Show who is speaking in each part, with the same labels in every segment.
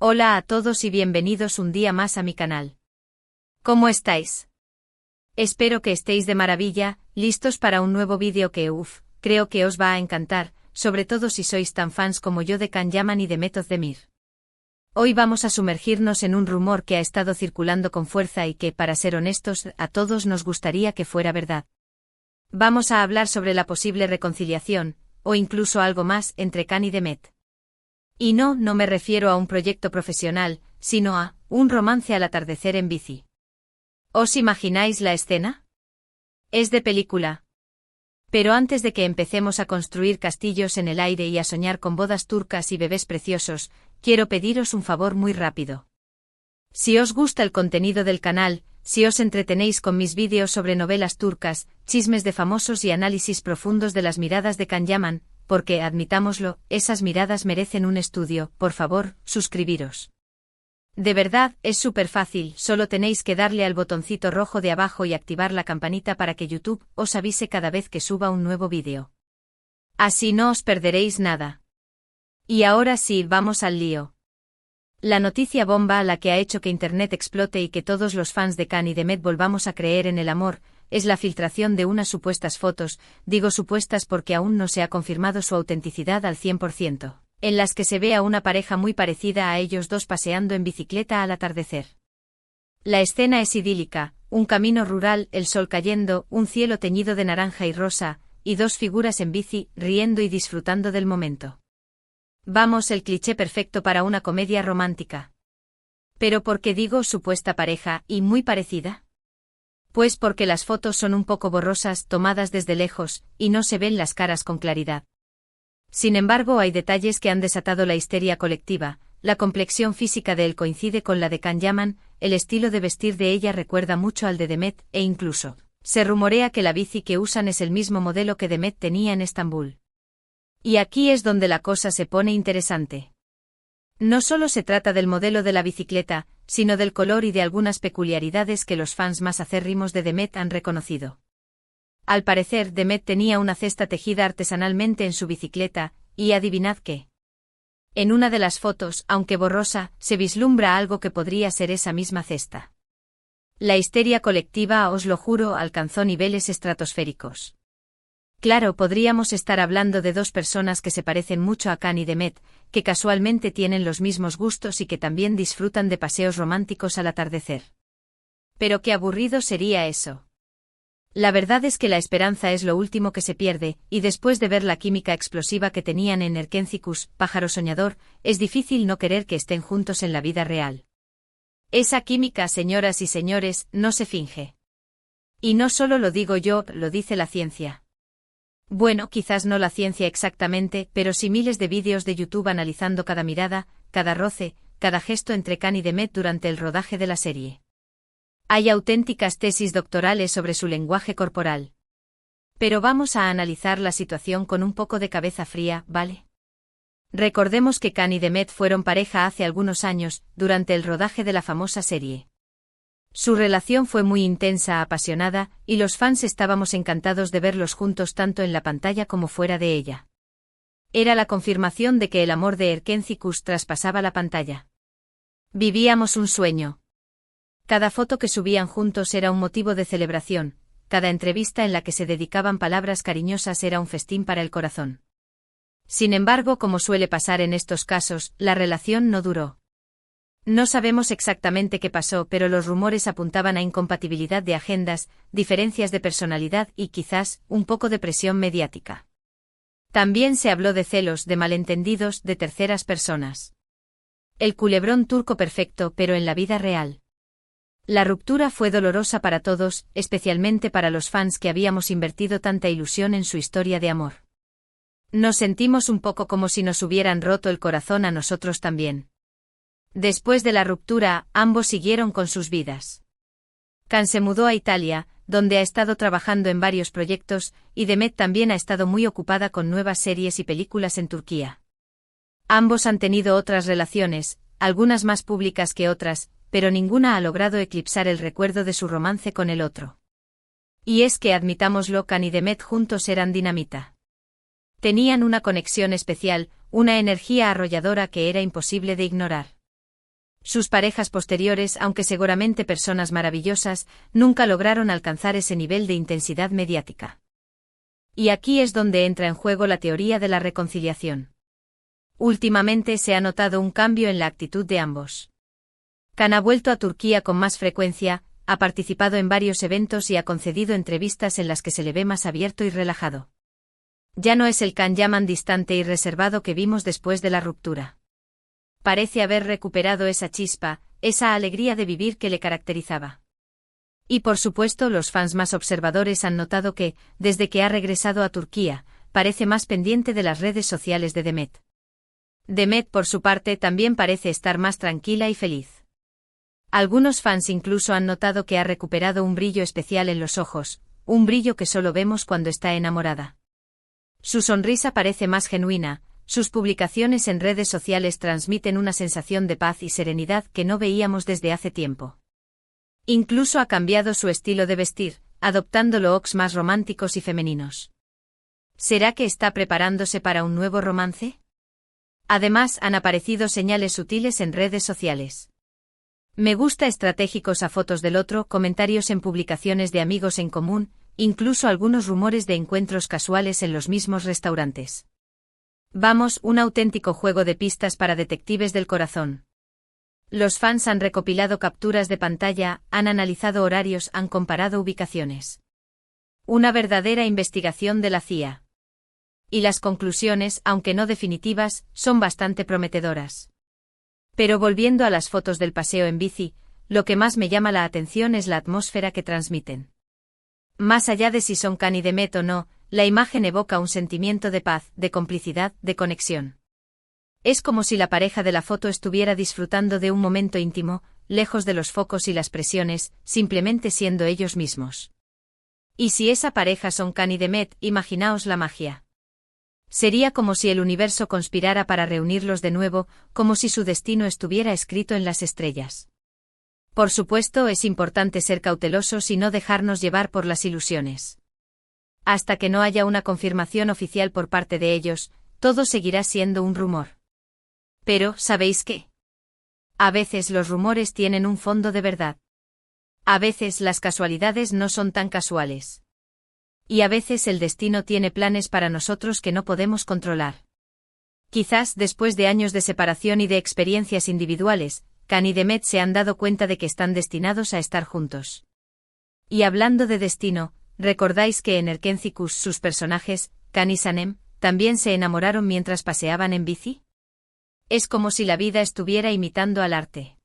Speaker 1: Hola a todos y bienvenidos un día más a mi canal. ¿Cómo estáis? Espero que estéis de maravilla, listos para un nuevo vídeo que creo que os va a encantar, sobre todo si sois tan fans como yo de Can Yaman y de Method Demir. Hoy vamos a sumergirnos en un rumor que ha estado circulando con fuerza y que, para ser honestos, a todos nos gustaría que fuera verdad. Vamos a hablar sobre la posible reconciliación, o incluso algo más, entre Can y Demet. Y no me refiero a un proyecto profesional, sino a un romance al atardecer en bici. ¿Os imagináis la escena? Es de película. Pero antes de que empecemos a construir castillos en el aire y a soñar con bodas turcas y bebés preciosos, quiero pediros un favor muy rápido. Si os gusta el contenido del canal, si os entretenéis con mis vídeos sobre novelas turcas, chismes de famosos y análisis profundos de las miradas de Can Yaman, porque, admitámoslo, esas miradas merecen un estudio, por favor, suscribiros. De verdad, es súper fácil, solo tenéis que darle al botoncito rojo de abajo y activar la campanita para que YouTube os avise cada vez que suba un nuevo vídeo. Así no os perderéis nada. Y ahora sí, vamos al lío. La noticia bomba, la que ha hecho que Internet explote y que todos los fans de Can y Demet volvamos a creer en el amor, es la filtración de unas supuestas fotos, digo supuestas porque aún no se ha confirmado su autenticidad al 100%. En las que se ve a una pareja muy parecida a ellos dos paseando en bicicleta al atardecer. La escena es idílica, un camino rural, el sol cayendo, un cielo teñido de naranja y rosa, y dos figuras en bici, riendo y disfrutando del momento. Vamos, el cliché perfecto para una comedia romántica. ¿Pero por qué digo supuesta pareja, y muy parecida? Pues porque las fotos son un poco borrosas, tomadas desde lejos, y no se ven las caras con claridad. Sin embargo, hay detalles que han desatado la histeria colectiva. La complexión física de él coincide con la de Can Yaman, el estilo de vestir de ella recuerda mucho al de Demet, e incluso se rumorea que la bici que usan es el mismo modelo que Demet tenía en Estambul. Y aquí es donde la cosa se pone interesante. No solo se trata del modelo de la bicicleta, sino del color y de algunas peculiaridades que los fans más acérrimos de Demet han reconocido. Al parecer, Demet tenía una cesta tejida artesanalmente en su bicicleta, y adivinad qué. En una de las fotos, aunque borrosa, se vislumbra algo que podría ser esa misma cesta. La histeria colectiva, os lo juro, alcanzó niveles estratosféricos. Claro, podríamos estar hablando de dos personas que se parecen mucho a Can y Demet, que casualmente tienen los mismos gustos y que también disfrutan de paseos románticos al atardecer. Pero qué aburrido sería eso. La verdad es que la esperanza es lo último que se pierde, y después de ver la química explosiva que tenían en Erkencikus, pájaro soñador, es difícil no querer que estén juntos en la vida real. Esa química, señoras y señores, no se finge. Y no solo lo digo yo, lo dice la ciencia. Bueno, quizás no la ciencia exactamente, pero sí miles de vídeos de YouTube analizando cada mirada, cada roce, cada gesto entre Can y Demet durante el rodaje de la serie. Hay auténticas tesis doctorales sobre su lenguaje corporal. Pero vamos a analizar la situación con un poco de cabeza fría, ¿vale? Recordemos que Can y Demet fueron pareja hace algunos años, durante el rodaje de la famosa serie. Su relación fue muy intensa, apasionada, y los fans estábamos encantados de verlos juntos tanto en la pantalla como fuera de ella. Era la confirmación de que el amor de Erkencikus traspasaba la pantalla. Vivíamos un sueño. Cada foto que subían juntos era un motivo de celebración, cada entrevista en la que se dedicaban palabras cariñosas era un festín para el corazón. Sin embargo, como suele pasar en estos casos, la relación no duró. No sabemos exactamente qué pasó, pero los rumores apuntaban a incompatibilidad de agendas, diferencias de personalidad y quizás, un poco de presión mediática. También se habló de celos, de malentendidos, de terceras personas. El culebrón turco perfecto, pero en la vida real. La ruptura fue dolorosa para todos, especialmente para los fans que habíamos invertido tanta ilusión en su historia de amor. Nos sentimos un poco como si nos hubieran roto el corazón a nosotros también. Después de la ruptura, ambos siguieron con sus vidas. Can se mudó a Italia, donde ha estado trabajando en varios proyectos, y Demet también ha estado muy ocupada con nuevas series y películas en Turquía. Ambos han tenido otras relaciones, algunas más públicas que otras, pero ninguna ha logrado eclipsar el recuerdo de su romance con el otro. Y es que, admitámoslo, Can y Demet juntos eran dinamita. Tenían una conexión especial, una energía arrolladora que era imposible de ignorar. Sus parejas posteriores, aunque seguramente personas maravillosas, nunca lograron alcanzar ese nivel de intensidad mediática. Y aquí es donde entra en juego la teoría de la reconciliación. Últimamente se ha notado un cambio en la actitud de ambos. Can ha vuelto a Turquía con más frecuencia, ha participado en varios eventos y ha concedido entrevistas en las que se le ve más abierto y relajado. Ya no es el Can Yaman distante y reservado que vimos después de la ruptura. Parece haber recuperado esa chispa, esa alegría de vivir que le caracterizaba. Y por supuesto los fans más observadores han notado que, desde que ha regresado a Turquía, parece más pendiente de las redes sociales de Demet. Demet, por su parte, también parece estar más tranquila y feliz. Algunos fans incluso han notado que ha recuperado un brillo especial en los ojos, un brillo que solo vemos cuando está enamorada. Su sonrisa parece más genuina, sus publicaciones en redes sociales transmiten una sensación de paz y serenidad que no veíamos desde hace tiempo. Incluso ha cambiado su estilo de vestir, adoptando looks más románticos y femeninos. ¿Será que está preparándose para un nuevo romance? Además, han aparecido señales sutiles en redes sociales. Me gusta estratégicos a fotos del otro, comentarios en publicaciones de amigos en común, incluso algunos rumores de encuentros casuales en los mismos restaurantes. Vamos, un auténtico juego de pistas para detectives del corazón. Los fans han recopilado capturas de pantalla, han analizado horarios, han comparado ubicaciones. Una verdadera investigación de la CIA. Y las conclusiones, aunque no definitivas, son bastante prometedoras. Pero volviendo a las fotos del paseo en bici, lo que más me llama la atención es la atmósfera que transmiten. Más allá de si son Can y Demet o no, la imagen evoca un sentimiento de paz, de complicidad, de conexión. Es como si la pareja de la foto estuviera disfrutando de un momento íntimo, lejos de los focos y las presiones, simplemente siendo ellos mismos. Y si esa pareja son Can y Demet, imaginaos la magia. Sería como si el universo conspirara para reunirlos de nuevo, como si su destino estuviera escrito en las estrellas. Por supuesto, es importante ser cautelosos y no dejarnos llevar por las ilusiones. Hasta que no haya una confirmación oficial por parte de ellos, todo seguirá siendo un rumor. Pero, ¿sabéis qué? A veces los rumores tienen un fondo de verdad. A veces las casualidades no son tan casuales. Y a veces el destino tiene planes para nosotros que no podemos controlar. Quizás después de años de separación y de experiencias individuales, Can y Demet se han dado cuenta de que están destinados a estar juntos. Y hablando de destino, ¿recordáis que en Erkencicus sus personajes, Can y Sanem, también se enamoraron mientras paseaban en bici? Es como si la vida estuviera imitando al arte.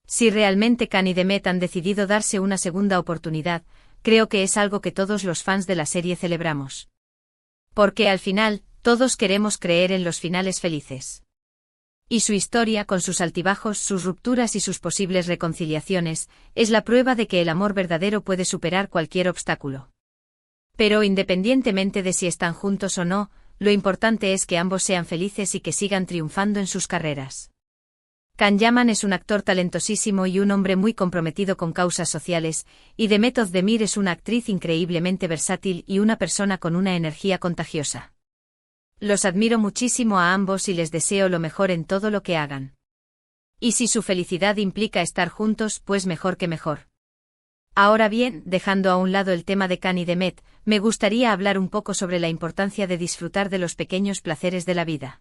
Speaker 1: Si realmente Can y Demet han decidido darse una segunda oportunidad, creo que es algo que todos los fans de la serie celebramos. Porque al final, todos queremos creer en los finales felices. Y su historia, con sus altibajos, sus rupturas y sus posibles reconciliaciones, es la prueba de que el amor verdadero puede superar cualquier obstáculo. Pero independientemente de si están juntos o no, lo importante es que ambos sean felices y que sigan triunfando en sus carreras. Can Yaman es un actor talentosísimo y un hombre muy comprometido con causas sociales, y Demet Özdemir es una actriz increíblemente versátil y una persona con una energía contagiosa. Los admiro muchísimo a ambos y les deseo lo mejor en todo lo que hagan. Y si su felicidad implica estar juntos, pues mejor que mejor. Ahora bien, dejando a un lado el tema de Can y Demet, me gustaría hablar un poco sobre la importancia de disfrutar de los pequeños placeres de la vida.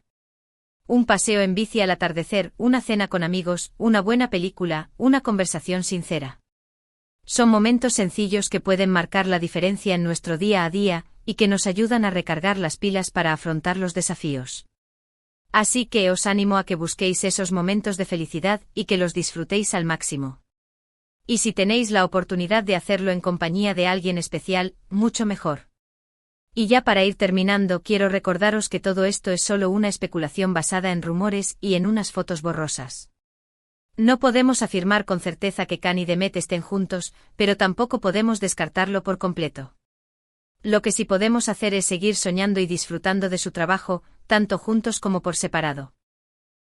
Speaker 1: Un paseo en bici al atardecer, una cena con amigos, una buena película, una conversación sincera. Son momentos sencillos que pueden marcar la diferencia en nuestro día a día, y que nos ayudan a recargar las pilas para afrontar los desafíos. Así que os animo a que busquéis esos momentos de felicidad y que los disfrutéis al máximo. Y si tenéis la oportunidad de hacerlo en compañía de alguien especial, mucho mejor. Y ya para ir terminando, quiero recordaros que todo esto es solo una especulación basada en rumores y en unas fotos borrosas. No podemos afirmar con certeza que Can y Demet estén juntos, pero tampoco podemos descartarlo por completo. Lo que sí podemos hacer es seguir soñando y disfrutando de su trabajo, tanto juntos como por separado.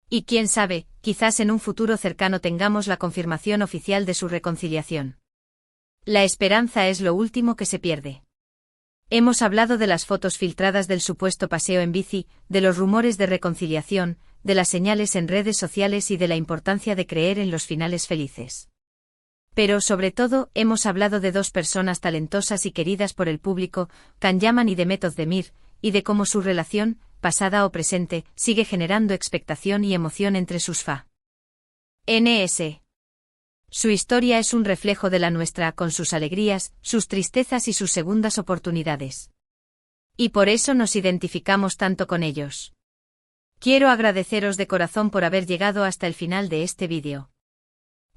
Speaker 1: Y quién sabe, quizás en un futuro cercano tengamos la confirmación oficial de su reconciliación. La esperanza es lo último que se pierde. Hemos hablado de las fotos filtradas del supuesto paseo en bici, de los rumores de reconciliación, de las señales en redes sociales y de la importancia de creer en los finales felices. Pero sobre todo, hemos hablado de dos personas talentosas y queridas por el público, Can Yaman y Demet Özdemir, y de cómo su relación, pasada o presente, sigue generando expectación y emoción entre sus fans. Su historia es un reflejo de la nuestra, con sus alegrías, sus tristezas y sus segundas oportunidades. Y por eso nos identificamos tanto con ellos. Quiero agradeceros de corazón por haber llegado hasta el final de este vídeo.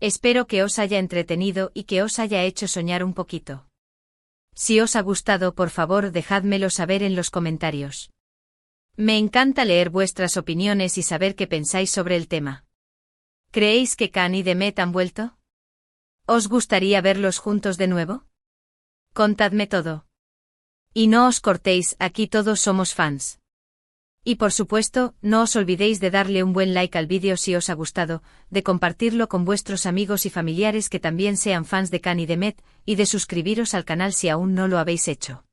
Speaker 1: Espero que os haya entretenido y que os haya hecho soñar un poquito. Si os ha gustado, por favor, dejádmelo saber en los comentarios. Me encanta leer vuestras opiniones y saber qué pensáis sobre el tema. ¿Creéis que Can y Demet han vuelto? ¿Os gustaría verlos juntos de nuevo? Contadme todo. Y no os cortéis, aquí todos somos fans. Y por supuesto, no os olvidéis de darle un buen like al vídeo si os ha gustado, de compartirlo con vuestros amigos y familiares que también sean fans de Can y Demet, y de suscribiros al canal si aún no lo habéis hecho.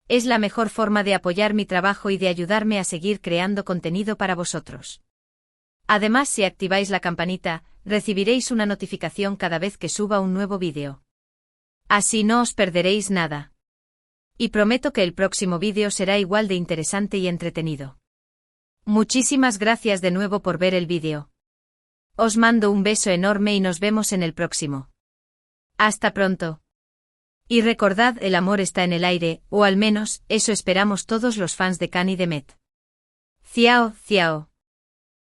Speaker 1: Es la mejor forma de apoyar mi trabajo y de ayudarme a seguir creando contenido para vosotros. Además, si activáis la campanita, recibiréis una notificación cada vez que suba un nuevo vídeo. Así no os perderéis nada. Y prometo que el próximo vídeo será igual de interesante y entretenido. Muchísimas gracias de nuevo por ver el vídeo. Os mando un beso enorme y nos vemos en el próximo. Hasta pronto. Y recordad, el amor está en el aire, o al menos, eso esperamos todos los fans de Can y Demet. Ciao, ciao.